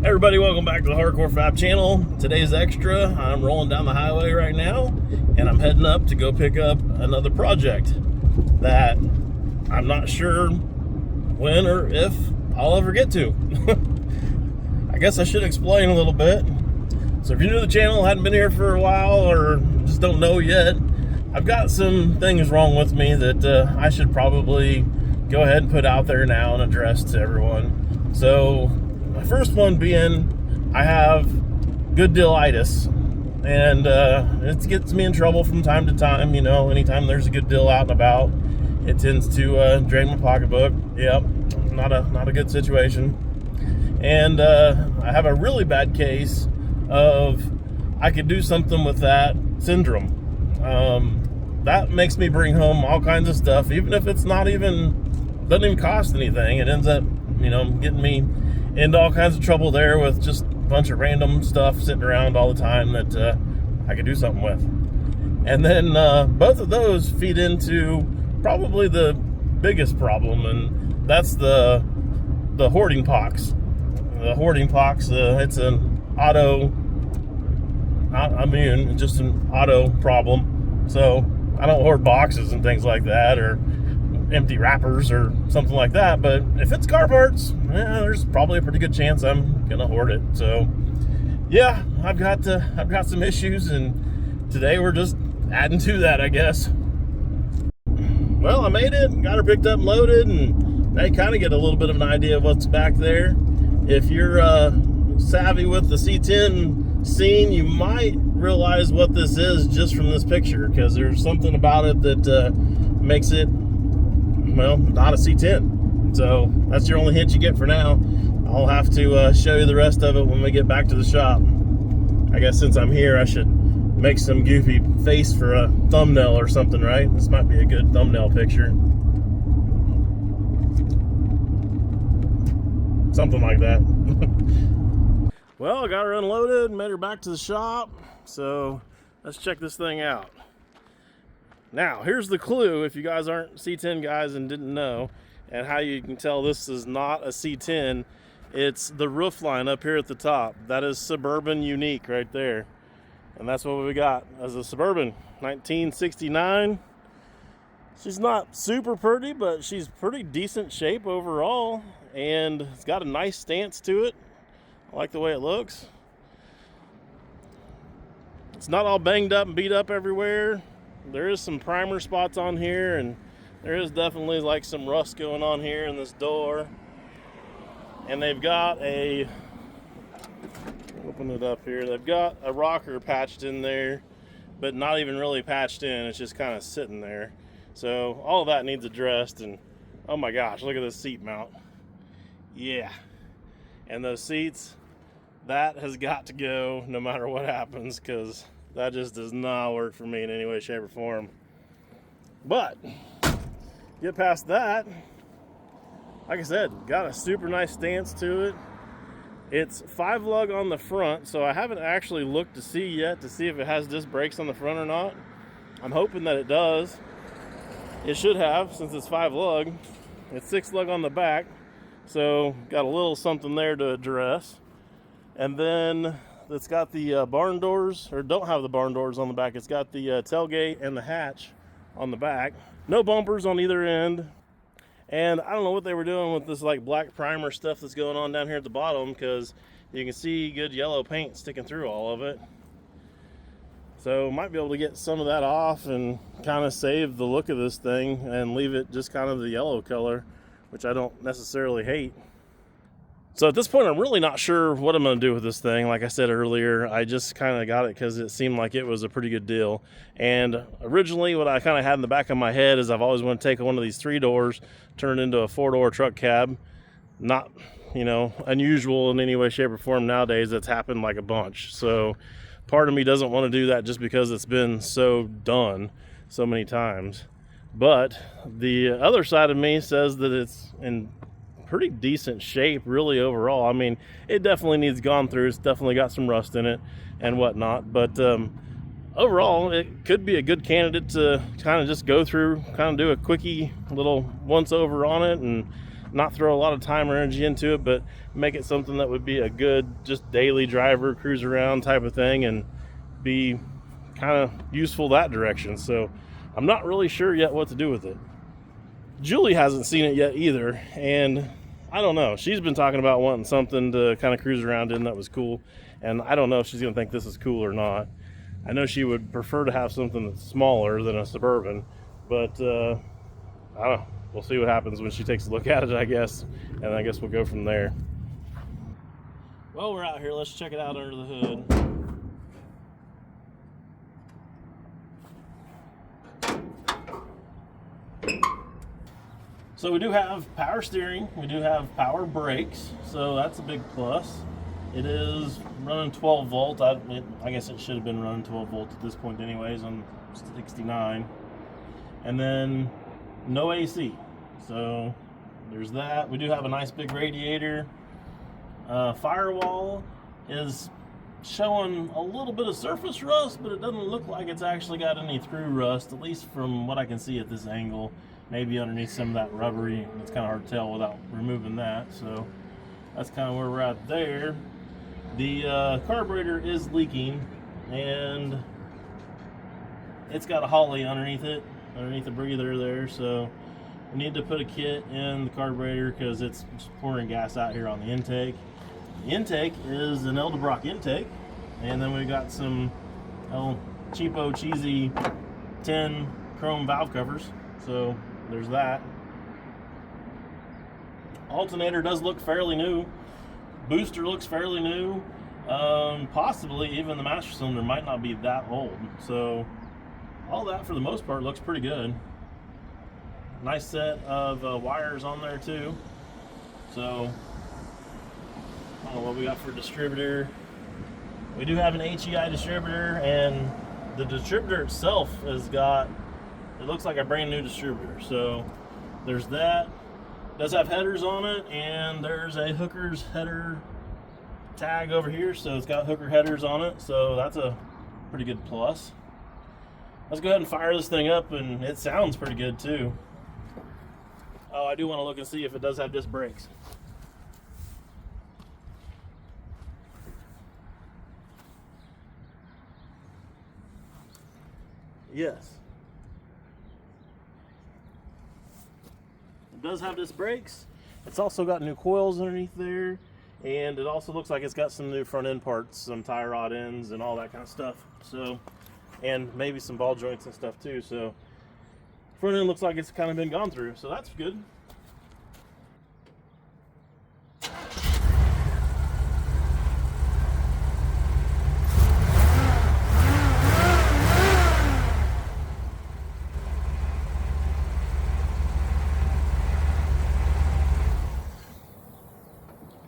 Everybody, welcome back to the Hardcore Fab channel. Today's extra. I'm rolling down the highway right now, and I'm heading up to go pick up another project that I'm not sure when or if I'll ever get to. I guess I should explain a little bit. So if you're new to the channel, hadn't been here for a while, or just don't know yet, I've got some things wrong with me that I should probably go ahead and put out there now and address to everyone. So my first one being, I have good dealitis, and it gets me in trouble from time to time. You know, anytime there's a good deal out and about, it tends to drain my pocketbook. Yep, not a good situation. And I have a really bad case of I could do something with that syndrome. That makes me bring home all kinds of stuff, even if it's doesn't even cost anything. It ends up, getting me into all kinds of trouble there with just a bunch of random stuff sitting around all the time that I could do something with. And then both of those feed into probably the biggest problem, and that's the hoarding pox. The hoarding pox, it's an autoimmune, just an auto problem. So I don't hoard boxes and things like that, or empty wrappers or something like that, but if it's car parts, there's probably a pretty good chance I'm gonna hoard it. So yeah, I've got some issues, and today we're just adding to that, I guess. Well, I made it, got her picked up and loaded, and I kind of get a little bit of an idea of what's back there. If you're savvy with the C10 scene, you might realize what this is just from this picture, because there's something about it that makes it, well, not a C10. So that's your only hint you get for now. I'll have to show you the rest of it when we get back to the shop. I guess since I'm here, I should make some goofy face for a thumbnail or something, right? This might be a good thumbnail picture. Something like that. Well, I got her unloaded, made her back to the shop. So let's check this thing out. Now, here's the clue if you guys aren't C10 guys and didn't know, and how you can tell this is not a C10. It's the roof line up here at the top. That is Suburban unique right there. And that's what we got as a Suburban 1969. She's not super pretty, but she's pretty decent shape overall, and it's got a nice stance to it. I like the way it looks. It's not all banged up and beat up everywhere. There is some primer spots on here, and there is definitely like some rust going on here in this door. And they've got open it up here, they've got a rocker patched in there, but not even really patched in, it's just kind of sitting there. So all of that needs addressed, and oh my gosh, look at this seat mount. Yeah, and those seats, that has got to go no matter what happens, because that just does not work for me in any way, shape, or form. But get past that, like I said, got a super nice stance to it. It's 5 lug on the front, so I haven't actually looked to see yet to see if it has disc brakes on the front or not. I'm hoping that it does. It should have, since it's 5 lug. It's 6 lug on the back, so got a little something there to address. And then it's got the barn doors, or don't have the barn doors on the back. It's got the tailgate and the hatch on the back. No bumpers on either end. And I don't know what they were doing with this like black primer stuff that's going on down here at the bottom, because you can see good yellow paint sticking through all of it. So might be able to get some of that off and kind of save the look of this thing and leave it just kind of the yellow color, which I don't necessarily hate. So at this point, I'm really not sure what I'm going to do with this thing. Like I said earlier, I just kind of got it because it seemed like it was a pretty good deal. And originally what I kind of had in the back of my head is I've always wanted to take one of these 3 doors, turn it into a 4-door truck cab. Not, unusual in any way, shape, or form nowadays. That's happened like a bunch. So part of me doesn't want to do that just because it's been so done so many times. But the other side of me says that it's in pretty decent shape really overall. I mean, it definitely needs gone through. It's definitely got some rust in it and whatnot, but overall it could be a good candidate to kind of just go through, kind of do a quickie little once over on it and not throw a lot of time or energy into it, but make it something that would be a good just daily driver, cruise around type of thing, and be kind of useful that direction. So I'm not really sure yet what to do with it. Julie hasn't seen it yet either, and I don't know. She's been talking about wanting something to kind of cruise around in that was cool, and I don't know if she's going to think this is cool or not. I know she would prefer to have something that's smaller than a Suburban, but I don't know. We'll see what happens when she takes a look at it, I guess, and I guess we'll go from there. Well, we're out here. Let's check it out under the hood. So we do have power steering, we do have power brakes, so that's a big plus. It is running 12 volt. I guess it should have been running 12 volt at this point anyways on 69. And then no AC, so there's that. We do have a nice big radiator. Firewall is showing a little bit of surface rust, but it doesn't look like it's actually got any through rust, at least from what I can see at this angle. Maybe underneath some of that rubbery, it's kind of hard to tell without removing that. So that's kind of where we're at there. The carburetor is leaking, and it's got a Holly underneath it, underneath the breather there. So we need to put a kit in the carburetor because it's pouring gas out here on the intake. The intake is an Edelbrock intake, and then we got some cheapo, cheesy tin chrome valve covers. So there's that. Alternator does look fairly new. Booster looks fairly new. Possibly even the master cylinder might not be that old. So all that for the most part looks pretty good. Nice set of wires on there too. So I don't know what we got for distributor. We do have an HEI distributor, and the distributor itself has got, it looks like a brand new distributor. So there's that. It does have headers on it, and there's a hooker's header tag over here, so it's got hooker headers on it, so that's a pretty good plus. Let's go ahead and fire this thing up, and it sounds pretty good too. Oh, I do want to look and see if it does have disc brakes. Yes. It does have disc brakes. It's also got new coils underneath there, and it also looks like it's got some new front end parts, some tie rod ends and all that kind of stuff. So, and maybe some ball joints and stuff too. So front end looks like it's kind of been gone through, so that's good.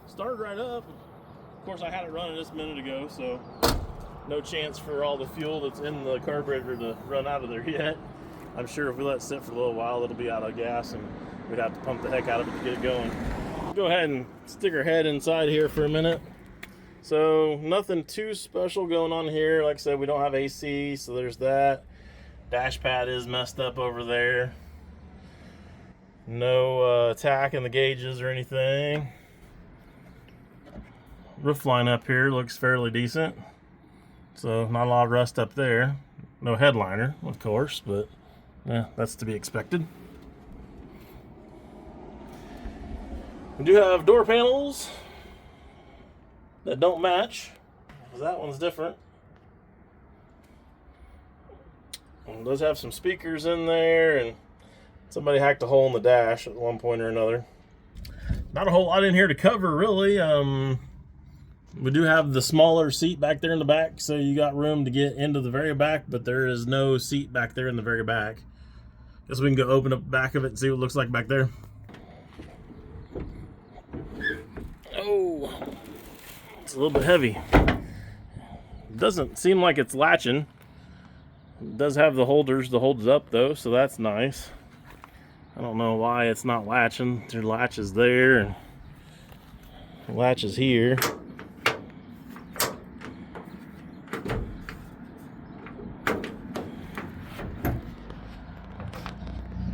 Started right up. Of course, I had it running just a minute ago, so no chance for all the fuel that's in the carburetor to run out of there yet. I'm sure if we let it sit for a little while, it'll be out of gas, and we'd have to pump the heck out of it to get it going. We'll go ahead and stick our head inside here for a minute. So nothing too special going on here. Like I said, we don't have AC, so there's that. Dash pad is messed up over there. No tack in the gauges or anything. Roof line up here looks fairly decent, so not a lot of rust up there. No headliner, of course, but yeah, that's to be expected. We do have door panels that don't match. That one's different. It does have some speakers in there, and somebody hacked a hole in the dash at one point or another. Not a whole lot in here to cover, really. We do have the smaller seat back there in the back, so you got room to get into the very back, but there is no seat back there in the very back. Guess we can go open up the back of it and see what it looks like back there. Oh, it's a little bit heavy. It doesn't seem like it's latching. It does have the holders to hold it up though, so that's nice. I don't know why it's not latching. Their latch is there, and the latch is here.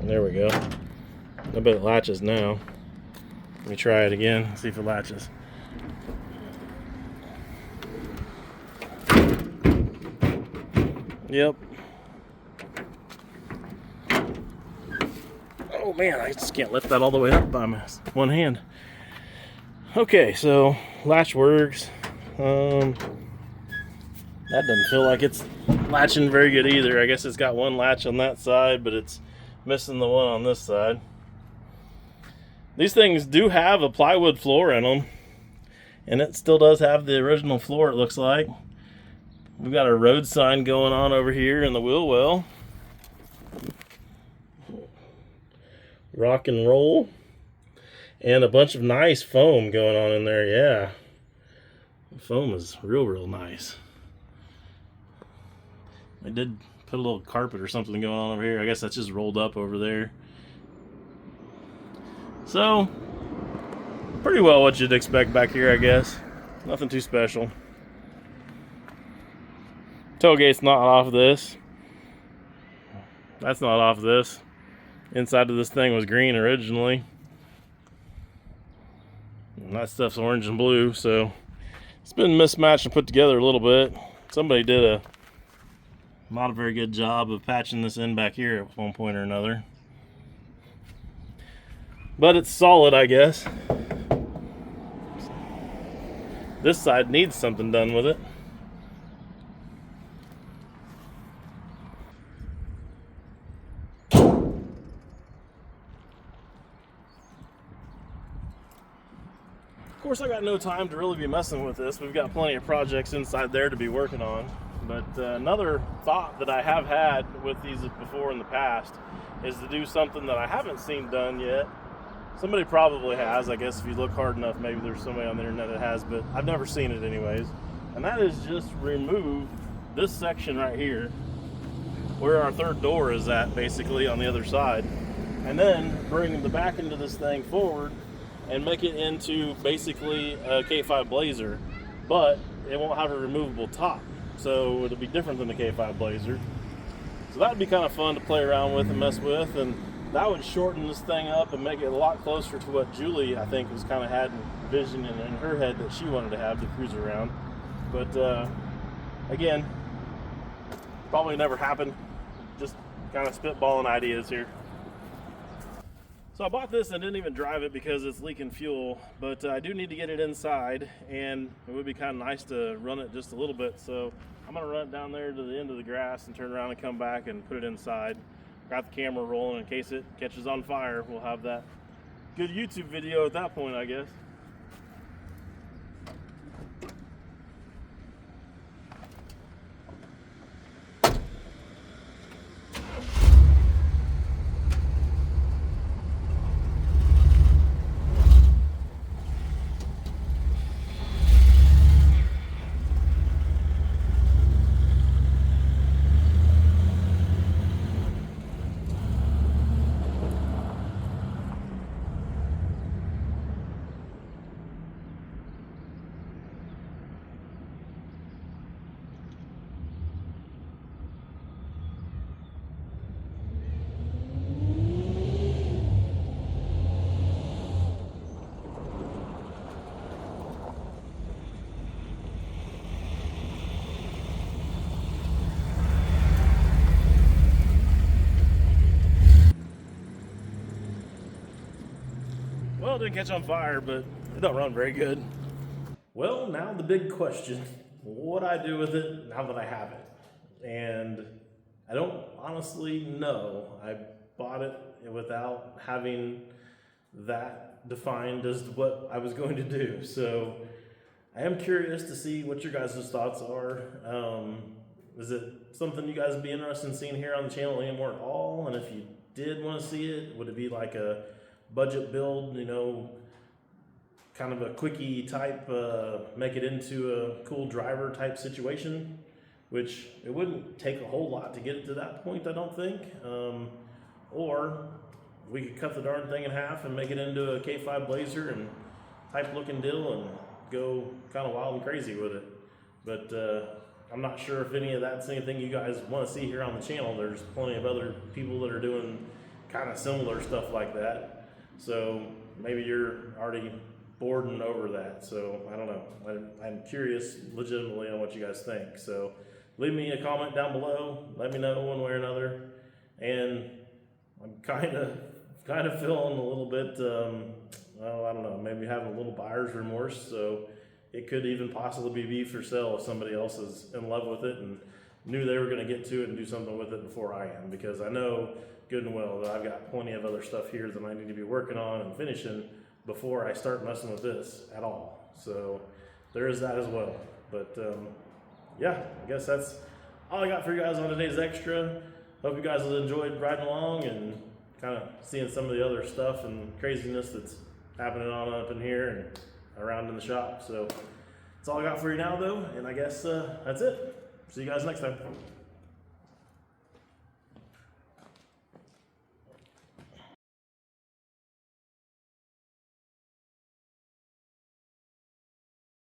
There we go. I bet it latches now. Let me try it again, see if it latches. Yep. Oh man, I just can't lift that all the way up by my one hand. Okay, so latch works. That doesn't feel like it's latching very good either. I guess it's got one latch on that side, but it's missing the one on this side. These things do have a plywood floor in them, and it still does have the original floor, it looks like. We've got a road sign going on over here in the wheel well. Rock and roll. And a bunch of nice foam going on in there, yeah. The foam is real nice. I did put a little carpet or something going on over here. I guess that's just rolled up over there. So, pretty well what you'd expect back here, I guess. Nothing too special. Tailgate's not off this. That's not off this. Inside of this thing was green originally. And that stuff's orange and blue, so it's been mismatched and put together a little bit. Somebody did a not a very good job of patching this in back here at one point or another. But it's solid, I guess. This side needs something done with it. Of course, I got no time to really be messing with this. We've got plenty of projects inside there to be working on. But another thought that I have had with these before in the past is to do something that I haven't seen done yet. Somebody probably has. I guess if you look hard enough, maybe there's somebody on the internet that has, but I've never seen it anyways. And that is just remove this section right here, where our third door is at, basically on the other side, and then bring the back end of this thing forward and make it into basically a K5 Blazer, but it won't have a removable top, so it'll be different than the K5 Blazer. So that would be kind of fun to play around with and mess with, and that would shorten this thing up and make it a lot closer to what Julie, I think, was kind of had vision in her head that she wanted to have to cruise around. But again, probably never happened. Just kind of spitballing ideas here. So I bought this and didn't even drive it because it's leaking fuel, but I do need to get it inside, and it would be kind of nice to run it just a little bit. So I'm gonna run it down there to the end of the grass and turn around and come back and put it inside. Got the camera rolling in case it catches on fire. We'll have that good YouTube video at that point, I guess. Well, it didn't catch on fire, but it don't run very good. Well, now the big question, what I do with it now that I have it. And I don't honestly know. I bought it without having that defined as to what I was going to do. So I am curious to see what your guys' thoughts are. Is it something you guys would be interested in seeing here on the channel anymore at all? And if you did want to see it, would it be like a budget build, you know, kind of a quickie type, make it into a cool driver type situation, which it wouldn't take a whole lot to get it to that point, I don't think. Or we could cut the darn thing in half and make it into a K5 Blazer and type looking deal and go kind of wild and crazy with it. But I'm not sure if any of that's anything you guys want to see here on the channel. There's plenty of other people that are doing kind of similar stuff like that. So maybe you're already bored and over that. So I don't know. I'm curious legitimately on what you guys think. So leave me a comment down below. Let me know one way or another. And I'm kind of feeling a little bit, well, I don't know, maybe having a little buyer's remorse. So it could even possibly be for sale if somebody else is in love with it and knew they were going to get to it and do something with it before I am. Because I know good and well that I've got plenty of other stuff here that I need to be working on and finishing before I start messing with this at all. So there is that as well. But yeah, I guess that's all I got for you guys on today's extra. Hope you guys have enjoyed riding along and kind of seeing some of the other stuff and craziness that's happening on up in here and around in the shop. So that's all I got for you now though, and I guess that's it. See you guys next time.